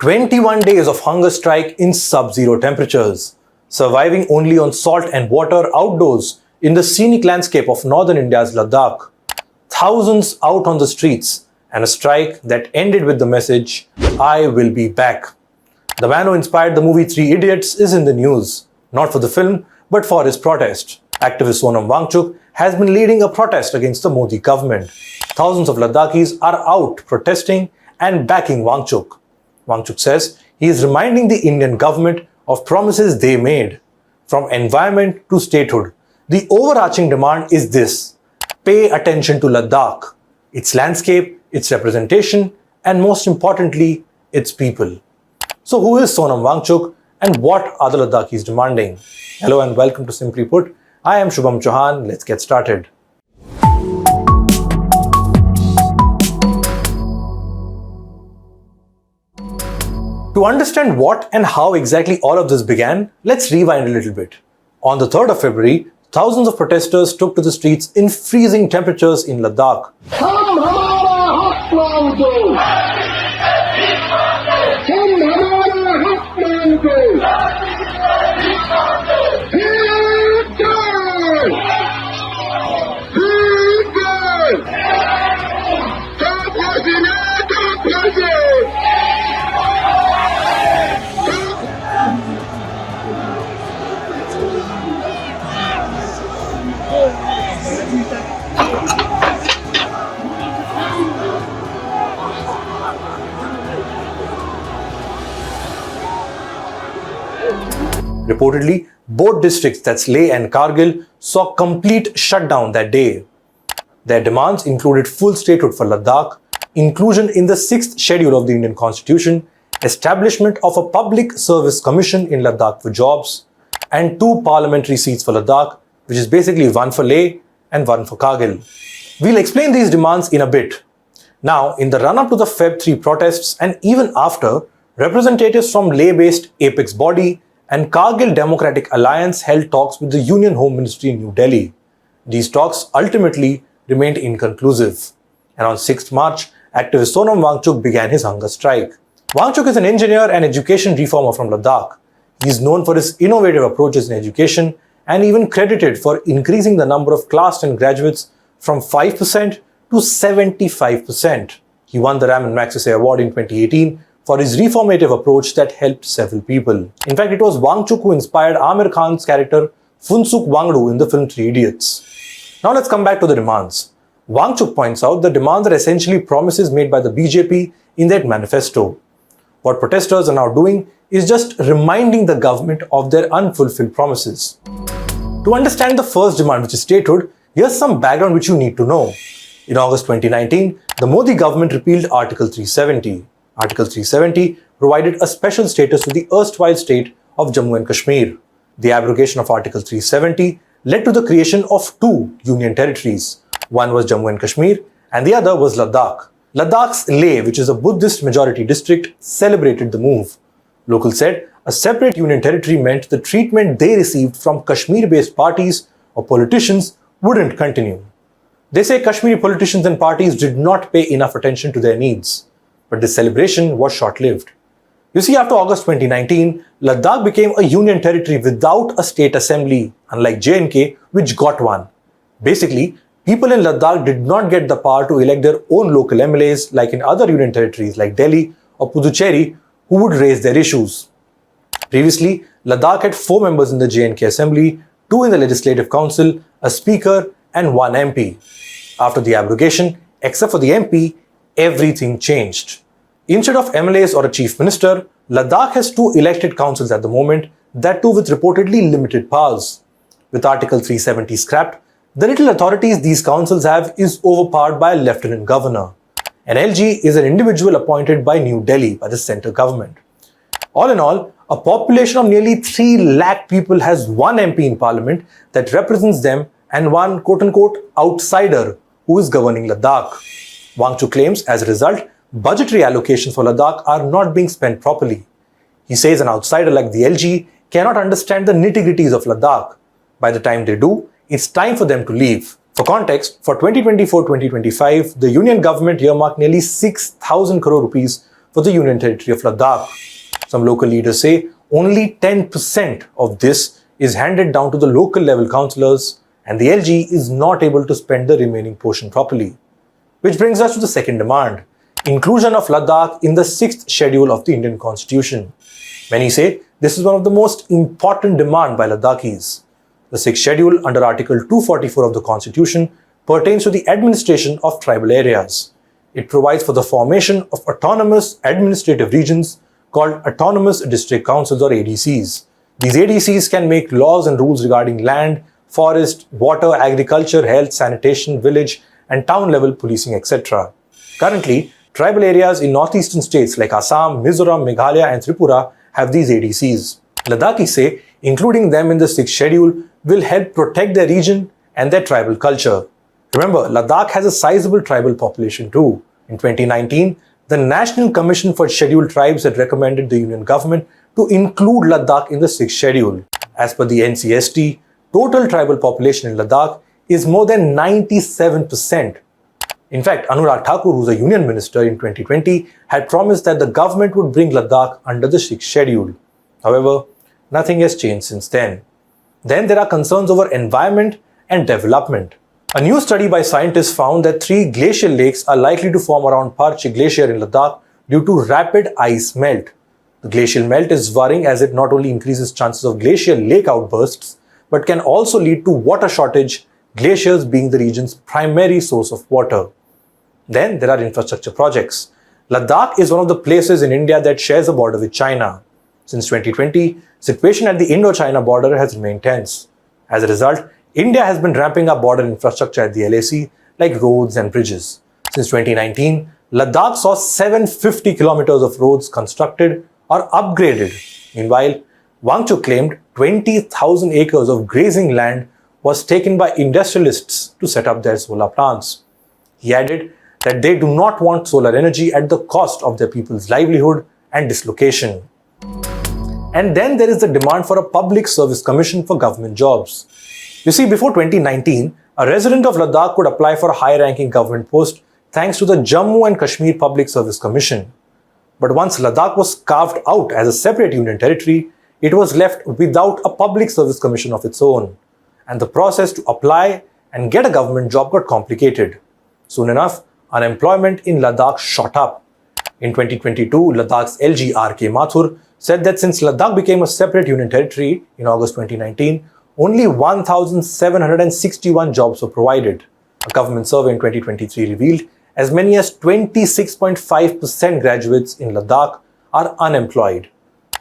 21 days of hunger strike in sub-zero temperatures, surviving only on salt and water outdoors in the scenic landscape of northern India's Ladakh. Thousands out on the streets, and a strike that ended with the message, "I will be back." The man who inspired the movie Three Idiots is in the news, not for the film, but for his protest. Activist Sonam Wangchuk has been leading a protest against the Modi government. Thousands of Ladakhis are out protesting and backing Wangchuk. Wangchuk says he is reminding the Indian government of promises they made. From environment to statehood, the overarching demand is this: pay attention to Ladakh, its landscape, its representation, and most importantly, its people. So who is Sonam Wangchuk and what are the Ladakhis demanding? Hello and welcome to Simply Put. I am Shubham Chauhan. Let's get started. To understand what and how exactly all of this began, let's rewind a little bit. On the 3rd of February, thousands of protesters took to the streets in freezing temperatures in Ladakh. Reportedly, both districts, that's Leh and Kargil, saw complete shutdown that day. Their demands included full statehood for Ladakh, inclusion in the 6th schedule of the Indian Constitution, establishment of a public service commission in Ladakh for jobs, and 2 parliamentary seats for Ladakh, which is basically 1 for Leh and 1 for Kargil. We'll explain these demands in a bit. Now, in the run-up to the Feb 3 protests and even after, representatives from Leh-based Apex body and Kargil Democratic Alliance held talks with the Union Home Ministry in New Delhi. These talks ultimately remained inconclusive. And on 6th March, activist Sonam Wangchuk began his hunger strike. Wangchuk is an engineer and education reformer from Ladakh. He is known for his innovative approaches in education and even credited for increasing the number of class 10 graduates from 5% to 75%. He won the Raman Magsaysay Award in 2018 for his reformative approach that helped several people. In fact, it was Wangchuk who inspired Amir Khan's character Funsuk Wangdu in the film Three Idiots. Now let's come back to the demands. Wangchuk points out the demands are essentially promises made by the BJP in their manifesto. What protesters are now doing is just reminding the government of their unfulfilled promises. To understand the first demand, which is statehood, here's some background which you need to know. In August 2019, the Modi government repealed Article 370. Article 370 provided a special status to the erstwhile state of Jammu and Kashmir. The abrogation of Article 370 led to the creation of 2 union territories. One was Jammu and Kashmir and the other was Ladakh. Ladakh's Leh, which is a Buddhist majority district, celebrated the move. Locals said a separate union territory meant the treatment they received from Kashmir-based parties or politicians wouldn't continue. They say Kashmiri politicians and parties did not pay enough attention to their needs. But this celebration was short-lived. You see, after August 2019, Ladakh became a union territory without a state assembly, unlike J&K, which got one. Basically, people in Ladakh did not get the power to elect their own local MLAs like in other union territories like Delhi or Puducherry, who would raise their issues. Previously, Ladakh had 4 members in the J&K assembly, 2 in the legislative council, a speaker, and 1 MP. After the abrogation, except for the MP, everything changed. Instead of MLAs or a chief minister, Ladakh has 2 elected councils at the moment, that too with reportedly limited powers. With Article 370 scrapped, the little authorities these councils have is overpowered by a lieutenant governor. An LG is an individual appointed by New Delhi by the centre government. All in all, a population of nearly 3 lakh people has 1 MP in parliament that represents them and 1 quote-unquote outsider who is governing Ladakh. Wangchuk claims, as a result, budgetary allocations for Ladakh are not being spent properly. He says an outsider like the LG cannot understand the nitty-gritties of Ladakh. By the time they do, it's time for them to leave. For context, for 2024-2025, the union government earmarked nearly 6,000 crore rupees for the Union Territory of Ladakh. Some local leaders say only 10% of this is handed down to the local level councillors, and the LG is not able to spend the remaining portion properly. Which brings us to the second demand, inclusion of Ladakh in the 6th schedule of the Indian Constitution. Many say this is one of the most important demands by Ladakhis. The 6th schedule under Article 244 of the Constitution pertains to the administration of tribal areas. It provides for the formation of autonomous administrative regions called Autonomous District Councils or ADCs. These ADCs can make laws and rules regarding land, forest, water, agriculture, health, sanitation, village and town level policing, etc. Currently, tribal areas in northeastern states like Assam, Mizoram, Meghalaya and Tripura have these ADCs. Ladakhis say including them in the 6th schedule will help protect their region and their tribal culture. Remember, Ladakh has a sizable tribal population too. In 2019, the National Commission for Scheduled Tribes had recommended the Union government to include Ladakh in the 6th schedule. As per the NCST, total tribal population in Ladakh is more than 97%. In fact, Anurag Thakur, who was a union minister in 2020, had promised that the government would bring Ladakh under the 6th schedule. However, nothing has changed since then. Then there are concerns over environment and development. A new study by scientists found that 3 glacial lakes are likely to form around Parche Glacier in Ladakh due to rapid ice melt. The glacial melt is worrying as it not only increases chances of glacial lake outbursts, but can also lead to water shortage, glaciers being the region's primary source of water. Then there are infrastructure projects. Ladakh is one of the places in India that shares a border with China. Since 2020, situation at the Indo-China border has remained tense. As a result, India has been ramping up border infrastructure at the LAC like roads and bridges. Since 2019, Ladakh saw 750 kilometers of roads constructed or upgraded. Meanwhile, Wangchuk claimed 20,000 acres of grazing land was taken by industrialists to set up their solar plants. He added that they do not want solar energy at the cost of their people's livelihood and dislocation. And then there is the demand for a public service commission for government jobs. You see, before 2019, a resident of Ladakh could apply for a high-ranking government post thanks to the Jammu and Kashmir Public Service Commission. But once Ladakh was carved out as a separate union territory, it was left without a public service commission of its own. And the process to apply and get a government job got complicated. Soon enough, unemployment in Ladakh shot up. In 2022, Ladakh's LG R.K. Mathur said that since Ladakh became a separate union territory in August 2019, only 1,761 jobs were provided. A government survey in 2023 revealed as many as 26.5% graduates in Ladakh are unemployed.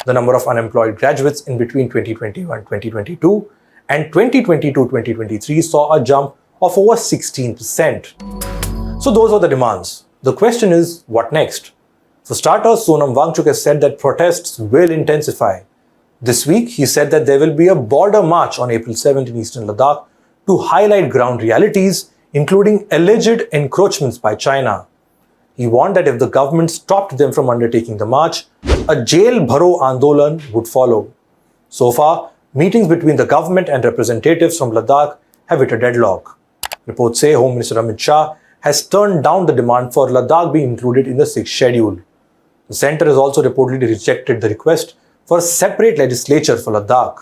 The number of unemployed graduates in between 2021-2022 and 2022-2023 saw a jump of over 16%. So those are the demands. The question is, what next? For starters, Sonam Wangchuk has said that protests will intensify. This week, he said that there will be a border march on April 7th in eastern Ladakh to highlight ground realities, including alleged encroachments by China. He warned that if the government stopped them from undertaking the march, a jail bharo andolan would follow. So far, meetings between the government and representatives from Ladakh have hit a deadlock. Reports say Home Minister Amit Shah has turned down the demand for Ladakh being included in the 6th schedule. The centre has also reportedly rejected the request for a separate legislature for Ladakh.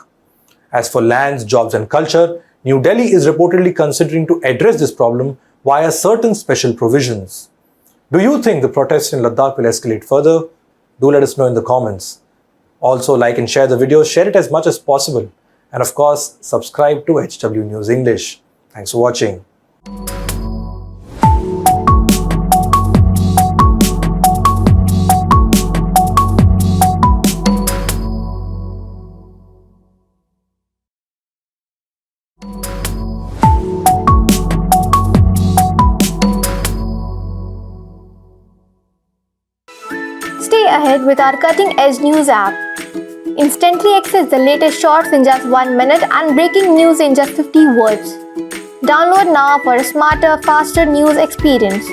As for lands, jobs and culture, New Delhi is reportedly considering to address this problem via certain special provisions. Do you think the protests in Ladakh will escalate further? Do let us know in the comments. Also, like and share the video, share it as much as possible. And of course, subscribe to HW News English. Thanks for watching. Stay ahead with our cutting-edge news app. Instantly access the latest shorts in just 1 minute and breaking news in just 50 words. Download now for a smarter, faster news experience.